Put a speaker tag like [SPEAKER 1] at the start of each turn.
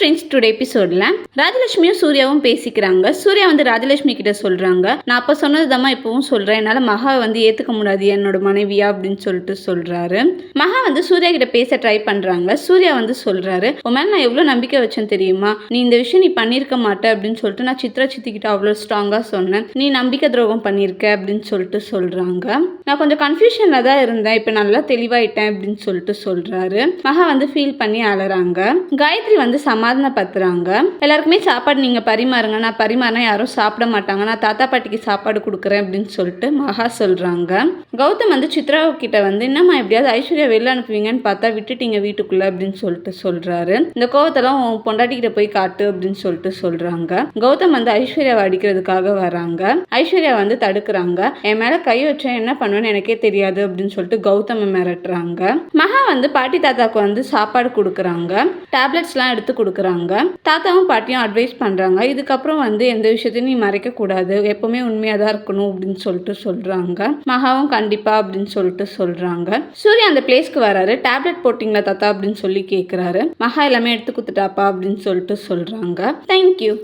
[SPEAKER 1] Friends, today எபிசோட்ல ராஜலட்சுமியும் சூர்யாவும் பேசிக்கிறாங்க. சூர்யா வந்து ராஜலட்சுமி கிட்ட சொல்றாங்க, நான் அப்ப சொன்னதுதாம்மா இப்பவும் சொல்றேன், என்னால மகாவை வந்து ஏத்துக்க முடியாது என்னோட மனைவியா அப்படின்னு சொல்றாரு. மகா வந்து சூர்யா கிட்ட பேச ட்ரை பண்றாங்க. சூர்யா வந்து சொல்றாரு, உன் மேல நான் எவ்வளவு நம்பிக்கை வச்சேன் தெரியுமா, நீ இந்த விஷயம் நீ பண்ணிருக்க மாட்ட அப்படின்னு சொல்லிட்டு நான் சித்ரா சித்தி கிட்ட அவ்வளவு ஸ்ட்ராங்கா சொன்னேன், நீ நம்பிக்கை துரோகம் பண்ணிருக்க அப்படின்னு சொல்றாங்க. நான் கொஞ்சம் கன்ஃபியூஷன்ல தான் இருந்தேன், இப்ப நல்லா தெளிவாயிட்டேன் அப்படின்னு சொல்றாரு. மகா வந்து ஃபீல் பண்ணி அழறாங்க. காயத்ரி வந்து சமாதானப்படுத்துறாங்க. எல்லாருக்குமே சாப்பாடு நீங்க பரிமாறுங்க, நான் பரிமாறினா யாரும் சாப்பிட மாட்டாங்க, நான் தாத்தா பாட்டிக்கு சாப்பாடு கொடுக்குறேன் அப்படின்னு சொல்லிட்டு மகா சொல்றாங்க. கௌதம் வந்து சித்ரா கிட்ட வந்து, என்னம்மா எப்படியாவது ஐஸ்வர்யா வெளில அனுப்புவீங்கன்னு பார்த்தா விட்டுட்டீங்க வீட்டுக்குள்ள அப்படின்னு சொல்றாரு. இந்த கோவத்தெல்லாம் பொண்டாட்டிக்கிட்ட போய் காட்டு அப்படின்னு சொல்றாங்க. கௌதம் வந்து ஐஸ்வர்யாவை அடிக்கிறதுக்காக வராங்க. ஐஸ்வர்யா வந்து தடுக்கிறாங்க. என் மேல கை வச்சா என்ன பண்ணுவேன்னு எனக்கே தெரியாது அப்படின்னு சொல்லிட்டு கௌதம் மிரட்டுறாங்க. மகா வந்து பாட்டி தாத்தாக்கு வந்து சாப்பாடு கொடுக்குறாங்க, டேப்லெட்ஸ்லாம் எடுத்து கொடுக்குறாங்க. தாத்தாவும் பாட்டியும் அட்வைஸ் பண்ணுறாங்க, இதுக்கப்புறம் வந்து எந்த விஷயத்தையும் நீ மறைக்கக்கூடாது, எப்பவுமே உண்மையாக தான் இருக்கணும் அப்படின்னு சொல்கிறாங்க. மகாவும் கண்டிப்பா அப்படின்னு சொல்கிறாங்க. சூர்யா அந்த பிளேஸ்க்கு வராரு. டேப்லெட் போட்டிங்களா தாத்தா அப்படின்னு சொல்லி கேட்குறாரு. மகா எல்லாமே எடுத்து கொடுத்துட்டாப்பா அப்படின்னு சொல்கிறாங்க. தேங்க்யூ.